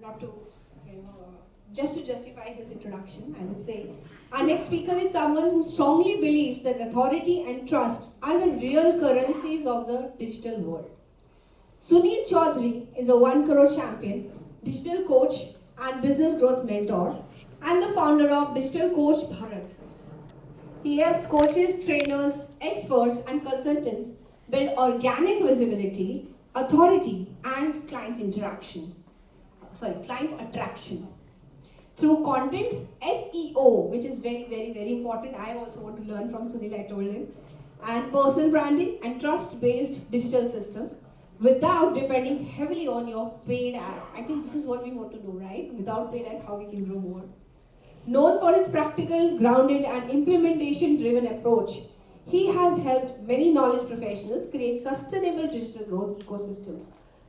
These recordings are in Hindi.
not to, just to justify his introduction, I would say, our next speaker is someone who strongly believes that authority and trust are the real currencies of the digital world. Sunil Chaudhary is a 1 crore champion, digital coach and business growth mentor, and the founder of Digital Coach Bharat. He helps coaches, trainers, experts, and consultants build organic visibility, authority, and client attraction. Through content, SEO, which is very, very, very important. I also want to learn from Sunil, I told him, and personal branding and trust-based digital systems without depending heavily on your paid ads. I think this is what we want to do, right? Without paid ads, how we can grow more. Known for his practical, grounded, and implementation-driven approach, he has helped many knowledge professionals create sustainable digital growth ecosystems.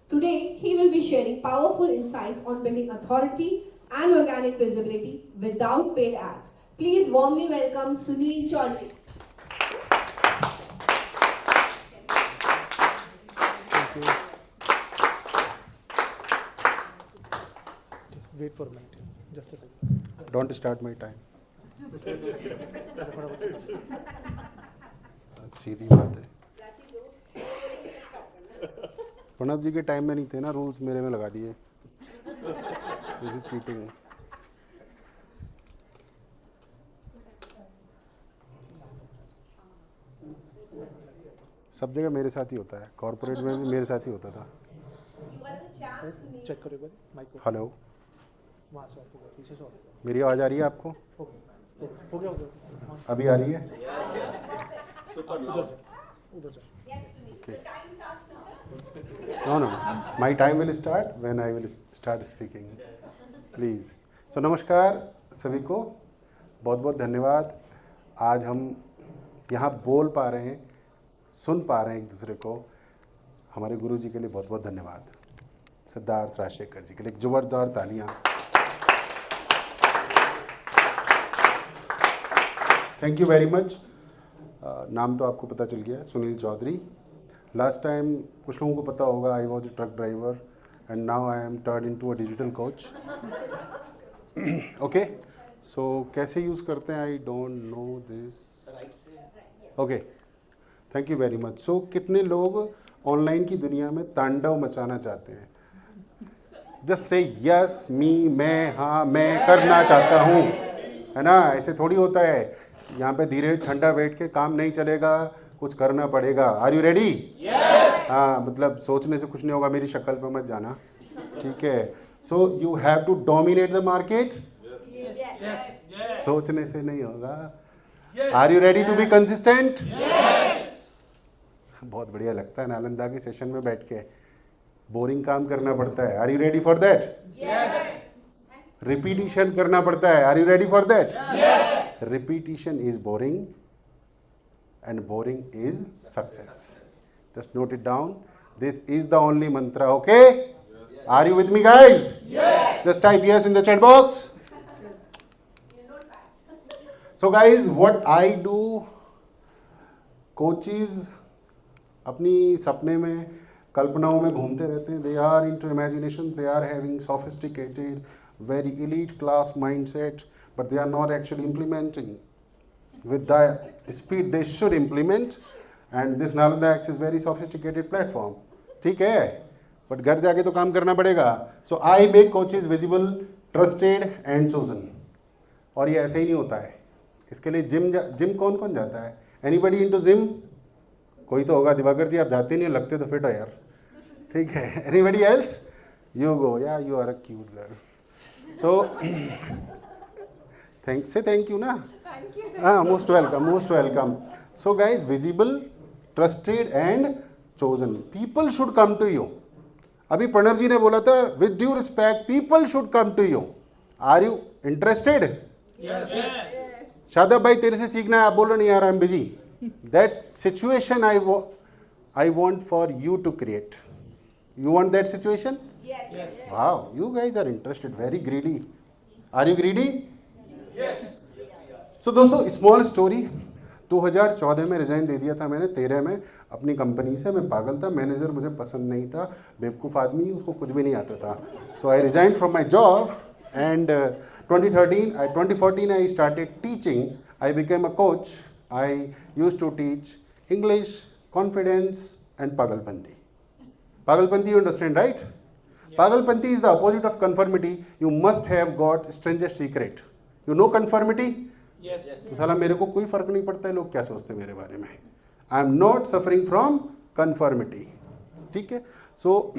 Today, he will be sharing powerful insights on building authority and organic visibility without paid ads. Please warmly welcome Sunil Chaudhary. Thank you. Wait for a minute. Just a second. Don't start my time. सीधी बात है। प्रणब जी के टाइम में नहीं थे ना, रूल्स मेरे में लगा दिए। चीटिंग। सब जगह मेरे साथ ही होता है, कॉर्पोरेट में भी मेरे साथ ही होता था। चेक करो एक बार माइक को। हेलो, वहाँ से आपको पीछे से मेरी आवाज़ आ रही है आपको? हो गया अभी आ रही है? उधर जा। No. My time will start when I will start speaking. Please. So नमस्कार सभी को, बहुत बहुत धन्यवाद। आज हम यहाँ बोल पा रहे हैं, सुन पा रहे हैं एक दूसरे को। हमारे गुरु जी के लिए बहुत बहुत धन्यवाद। सिद्धार्थ राजशेखर जी के लिए जोरदार तालियाँ। Thank you very much. नाम तो आपको पता चल गया, सुनील चौधरी। लास्ट टाइम कुछ लोगों को पता होगा, I was a truck driver and now I am turn into a digital coach. Okay, so कैसे यूज़ करते हैं, I don't know this. Okay, thank you very much. So कितने लोग ऑनलाइन की दुनिया में तांडव मचाना चाहते हैं? जस्ट से यस, मी, मैं, हाँ मैं करना चाहता हूँ, है ना? ऐसे थोड़ी होता है। यहाँ पे धीरे ठंडा बैठ के काम नहीं चलेगा, कुछ करना पड़ेगा। Are you ready? हाँ, मतलब सोचने से कुछ नहीं होगा, मेरी शक्ल पे मत जाना, ठीक है? So you have to dominate the market. सोचने से नहीं होगा। Are you ready to be consistent? बहुत बढ़िया लगता है नालंदा के सेशन में बैठ के, बोरिंग काम करना पड़ता है। Are you ready for that? Repetition करना पड़ता है। Are you ready for that? Repetition is boring and boring is success. Just note it down. This is the only mantra, okay? Yes. Are you with me, guys? Yes. Just type yes in the chat box. So guys, what I do, coaches अपनी सपने में, कल्पनाओं में घूमते रहते हैं। They are into imagination. They are having sophisticated, very elite class mindset. But they are not actually implementing with the speed they should implement. And this Nalanda X is very sophisticated platform. ठीक है, but घर जाके तो काम करना पड़ेगा. So I make coaches visible, trusted and chosen. और ये ऐसे ही नहीं होता है। इसके लिए जिम कौन कौन जाता है? Anybody into gym? कोई तो होगा। दिवाकर जी आप जाते नहीं, लगते तो फिट हो यार, ठीक है? Anybody else? You go. Yeah, you are a cute girl. So thank you na. Thank you. Most welcome. So guys, visible, trusted and chosen. People should come to you. अभी प्रणव जी ने बोला था, with due respect, people should come to you. Are you interested? Yes. Shadab भाई तेरे से सीखना है, आप बोल रहे नहीं यार, I am busy. That situation I want for you to create. You want that situation? Yes. Wow, you guys are interested, very greedy. Are you greedy? Yes. So दोस्तों, स्मॉल स्टोरी, 2014 में रिज़ाइन दे दिया था मैंने, 13 में अपनी कंपनी से। मैं पागल था, मैनेजर मुझे पसंद नहीं था, बेवकूफ़ आदमी, उसको कुछ भी नहीं आता था। So I resign from my job and 2014 I started teaching. I became a coach. I used to teach English, confidence and Pagalpanti. Pagalpanti, you understand, right? Pagalpanti is the opposite of conformity. You must have got strangest secret. You know conformity? Yes. तो साला मेरे को कोई फ़र्क नहीं पड़ता है लोग क्या सोचते हैं मेरे बारे में। I am not suffering from conformity, ठीक है। सो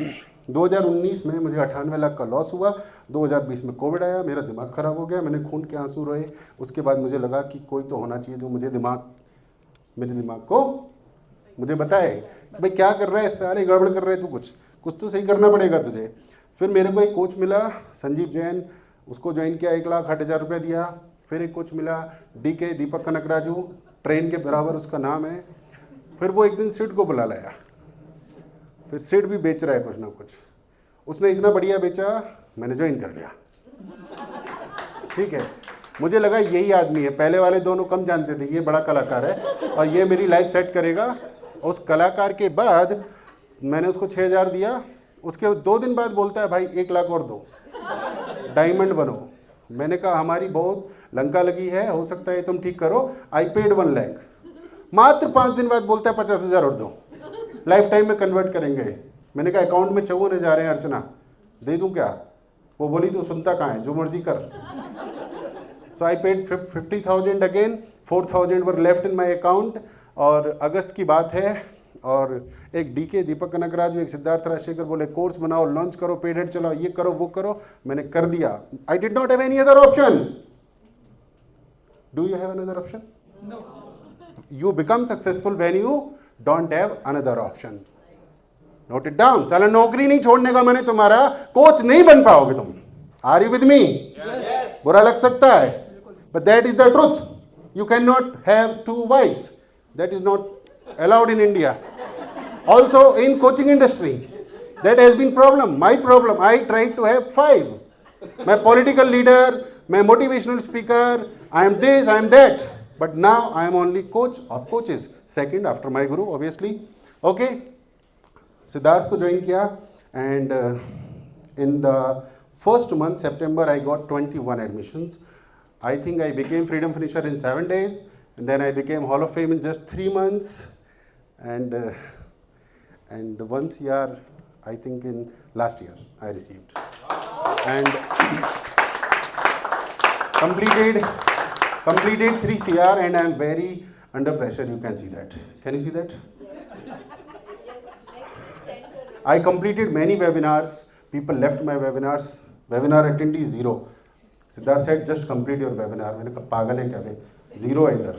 2019 में मुझे 98 लाख का लॉस हुआ, 2020 में कोविड आया, मेरा दिमाग ख़राब हो गया, मैंने खून के आंसू रोए। उसके बाद मुझे लगा कि कोई तो होना चाहिए जो मेरे दिमाग को मुझे बताए भाई क्या कर रहा है, सारे गड़बड़ कर रहे हैं, तू कुछ तो सही करना पड़ेगा तुझे। फिर मेरे को एक कोच मिला संजीव जैन, उसको ज्वाइन किया, 1,60,000 रुपये दिया। फिर एक कोच मिला DK दीपक कनकराजू, ट्रेन के बराबर उसका नाम है। फिर वो एक दिन सिड को बुला लाया, फिर सिड भी बेच रहा है कुछ ना कुछ, उसने इतना बढ़िया बेचा, मैंने ज्वाइन कर लिया, ठीक है। मुझे लगा यही आदमी है, पहले वाले दोनों कम जानते थे, ये बड़ा कलाकार है और ये मेरी लाइफ सेट करेगा। उस कलाकार के बाद मैंने उसको 6,000 दिया, उसके 2 दिन बाद बोलता है भाई 1 लाख और दो, डायमंड बनो। मैंने कहा हमारी बहुत लंका लगी है, हो सकता है तुम ठीक करो। I paid 1 lakh. मात्र 5 दिन बाद बोलता है 50,000 और दो, लाइफ टाइम में कन्वर्ट करेंगे। मैंने कहा अकाउंट में 54,000 हैं अर्चना, दे दूं क्या? वो बोली तो सुनता कहाँ है, जो मर्जी कर। So I paid 50,000 again, 4,000 were left in my account. और अगस्त की बात है और एक DK दीपक कनकराजू, एक सिद्धार्थ राजशेखर बोले कोर्स बनाओ, लॉन्च करो, पेड हेड चलाओ, ये करो वो करो। मैंने कर दिया। I did not have any other option. Do you have another option? No. You become successful when you don't have another option. Note it down. साला नौकरी नहीं छोड़ने का मैंने तुम्हारा, कोच नहीं बन पाओगे तुम। Are you with me? Yes. बुरा लग सकता है, but that is the truth. You cannot have 2 wives. That is not allowed in India. Also in coaching industry, that has been problem. My problem. I tried to have 5. मैं political leader, मैं motivational speaker, I am this, I am that. But now I am only coach of coaches, second after my guru obviously. Okay, Siddharth को ज्वाइन किया and in the first month September I got 21 admissions. I think I became freedom finisher in 7 days and then I became Hall of Fame in just 3 months and 1 CR I think in last year I received and completed 3 CR and I am very under pressure. You can see that. Can you see that? I completed many webinars. People left my webinars. Webinar attendee 0. Siddharth said, just complete your webinar. मैंने कहा पागल है क्या बे? 0 है इधर.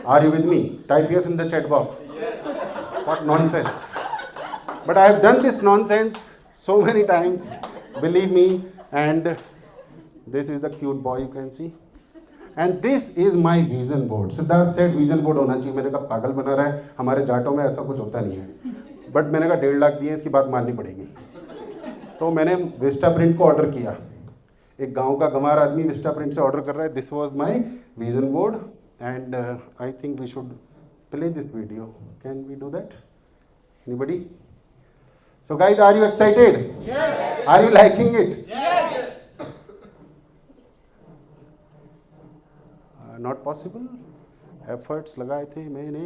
Are you with me? Type yes in the chat box. What nonsense. But I have done this nonsense so many times. Believe me. And this is the cute boy you can see. And this is my vision board. Siddharth said vision board होना चाहिए। मैंने कहा पागल बना रहा है, हमारे जाटों में ऐसा कुछ होता नहीं है। बट मैंने कहा 1.5 लाख दिए, इसकी बात माननी पड़ेगी। तो मैंने विस्टा प्रिंट को ऑर्डर किया। एक गांव का गंवार आदमी विस्टा प्रिंट से ऑर्डर कर रहा है। This was my vision board and I think we should play this video. Can we do that? Anybody? So guys, are you excited? Yes. Are you liking it? Yes. Not possible. Efforts लगाए थे मैंने,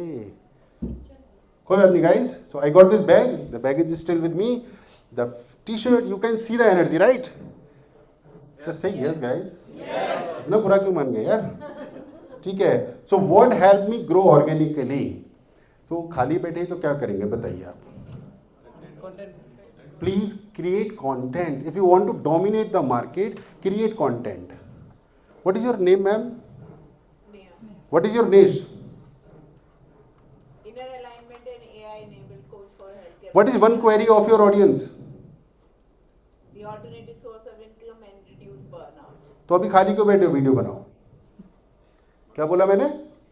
कोई बात नहीं guys. So I got this bag, the bag is still with me, the T-shirt, you can see the energy right? Just say yes guys. इतना बुरा क्यों मान गए यार? ठीक है। So what help me grow organically? तो खाली बैठे तो क्या करेंगे बताइए आप? Please create content. If you want to dominate the market, create content. What is your name ma'am? What is your niche? Inner alignment and AI-enabled coach for healthcare. What is one query of your audience? The alternative source of income and reduce burnout. तो अभी खाली क्यों बैठे हो? वीडियो बनाओ। क्या बोला मैंने?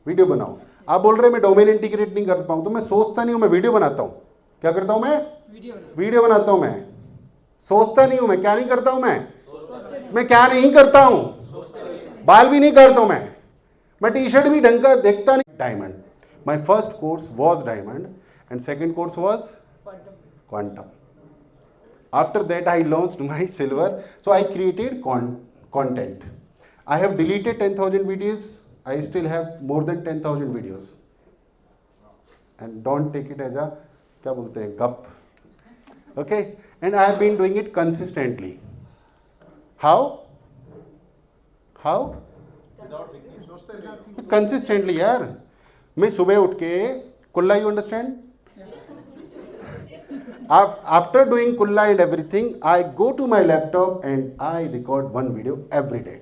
वीडियो बनाओ। आप बोल रहे हैं मैं डोमेन इंटीग्रेट नहीं कर पाऊँ, तो मैं सोचता नहीं हूँ, मैं वीडियो बनाता हूँ। क्या करता हूँ मैं? वीडियो बनाता हूँ। मैं सोचता नहीं हूँ। मैं क्या नहीं करता हूँ? मैं क्या नहीं करता हूँ? बाल भी नहीं काटता हूँ मैं टी-शर्ट भी ढंग का देखता नहीं, diamond. My first course was diamond and second course was quantum. After that I launched my silver. So I created content. I have deleted 10,000 videos. I still have more than 10,000 videos. And don't take it as a क्या बोलते हैं गप. Okay, and I have been doing it consistently. How? Consistently यार. मैं सुबह उठ के कुल्ला, you understand? After doing kulla and everything, I go to my laptop and I record one video every day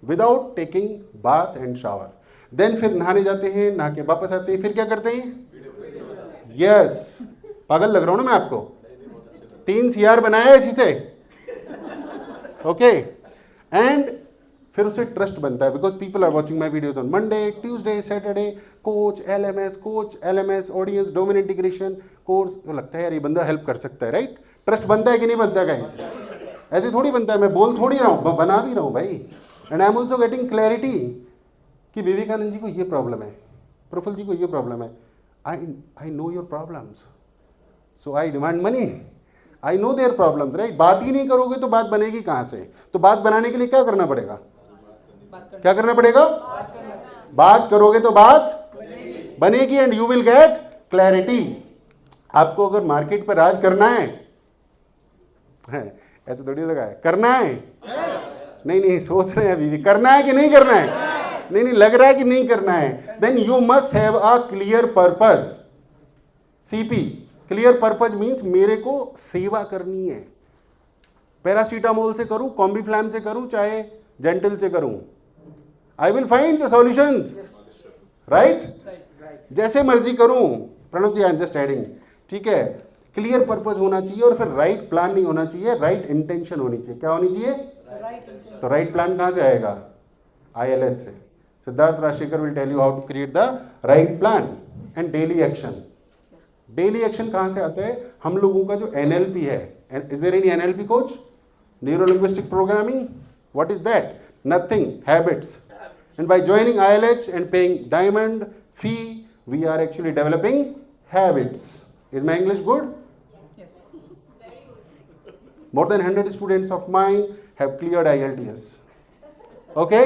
without taking bath and shower. Then फिर नहाने जाते हैं, नहा के वापस आते हैं, फिर क्या करते हैं? Yes, पागल लग रहा हूँ ना मैं आपको? 3 CR बनाया है इसी से. Okay, and फिर उससे ट्रस्ट बनता है because people are watching my videos on Monday, Tuesday, Saturday. Coach LMS, audience, domain integration course. तो लगता है यार ये बंदा हेल्प कर सकता है, राइट? ट्रस्ट बनता है कि नहीं बनता है गाइस? ऐसे थोड़ी बनता है. मैं बोल थोड़ी रहा हूँ, बना भी रहा हूँ भाई. And I am also getting clarity कि विवेकानंद जी को ये प्रॉब्लम है, प्रफुल्ल जी को ये प्रॉब्लम है. I know your problems, so I demand money. I know their problems, right? बात ही नहीं करोगे तो बात बनेगी कहाँ से? तो बात बनाने के लिए क्या करना पड़ेगा? क्या करना पड़ेगा? बात करोगे तो बात बनेगी and you will get clarity. आपको अगर मार्केट पर राज करना है, ऐसे थोड़ी लगा है, करना है? नहीं, सोच रहे हैं अभी भी, करना है कि नहीं करना है? नहीं, लग रहा है कि नहीं करना है. Then you must have a clear purpose. CP, clear purpose means मेरे को सेवा करनी है. पैरासीटामोल से करूं, कॉम्बीफ्लैम से करूं, चाहे जेंटल से करूं, I will find the solutions, right? जैसे मर्जी करूं. प्रणव जी, आई एम जस्ट एडिंग. ठीक है, क्लियर पर्पस होना चाहिए और फिर राइट प्लान नहीं होना चाहिए, राइट इंटेंशन होनी चाहिए. क्या होनी चाहिए? तो राइट प्लान कहां से आएगा? ILH से. Siddharth Rajshekhar will tell you how to create the right plan. And daily action. Daily action कहां से आता है? हम लोगों का जो NLP है. Is there any NLP coach? Neuro linguistic programming. What is that? Nothing. Habits. And by joining ILH and paying diamond fee, we are actually developing habits. Is my English good? Yes. More than 100 students of mine have cleared IELTS. Okay?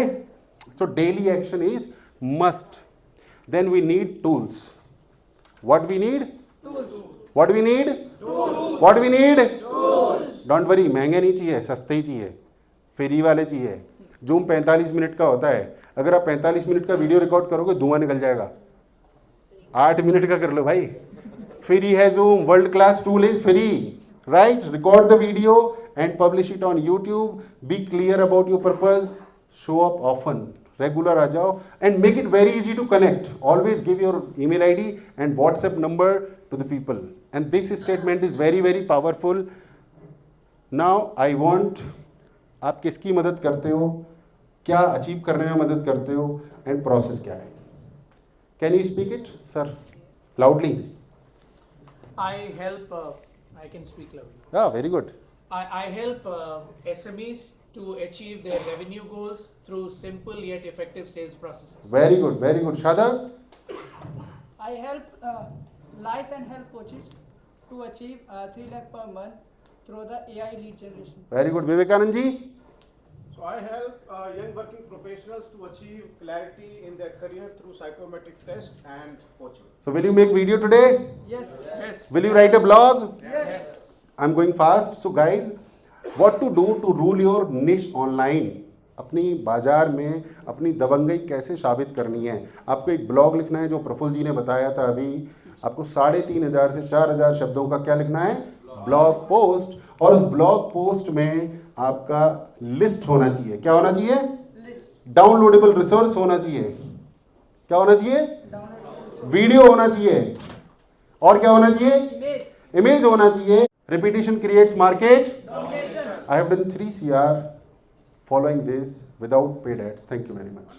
So daily action is must. Then we need tools. What we need? Tools. What we need? Tools. What we need? Tools. Don't worry, महंगे नहीं चाहिए, सस्ते ही चाहिए, फ्री वाले चाहिए. जूम 45 मिनट का होता है. अगर आप 45 मिनट का वीडियो रिकॉर्ड करोगे धुआं निकल जाएगा. 8 मिनट का कर लो भाई. फ्री है Zoom, world class tool is free, right? Record the video and publish it on YouTube. Be clear about your purpose. Show up often, regular आ जाओ and make it very easy to connect. Always give your email ID and WhatsApp number to the people. And this statement is very very powerful. Now I want, आप किसकी मदद करते हो, क्या अचीव करने में मदद करते हो, एंड प्रोसेस क्या है? Can you speak it sir loudly? I help, I can speak loudly. हाँ, very good. I help SMEs to achieve their revenue goals through simple yet effective sales processes. Very good, very good. शादा? I help life and health coaches to achieve 3 lakh per month through the AI lead generation. Very good. Vivekananda ji? So I help young working professionals to achieve clarity in their career through psychometric test and coaching. So will you make video today? Yes. Yes. Will you write a blog? Yes. I'm going fast. So guys, what to do to rule your niche online? अपनी बाजार में अपनी दबंगई कैसे साबित करनी है? आपको एक ब्लॉग लिखना है जो प्रफुल्ल जी ने बताया था अभी. आपको 3,500 से 4,000 शब्दों का क्या लिखना है? Blog post. और उस ब्लॉग पोस्ट में आपका लिस्ट होना चाहिए. क्या होना चाहिए? डाउनलोडेबल रिसोर्स होना चाहिए. क्या होना चाहिए? वीडियो होना चाहिए. और क्या होना चाहिए? इमेज होना चाहिए. Repetition creates market. I have done 3 CR following this without paid ads. Thank you very much.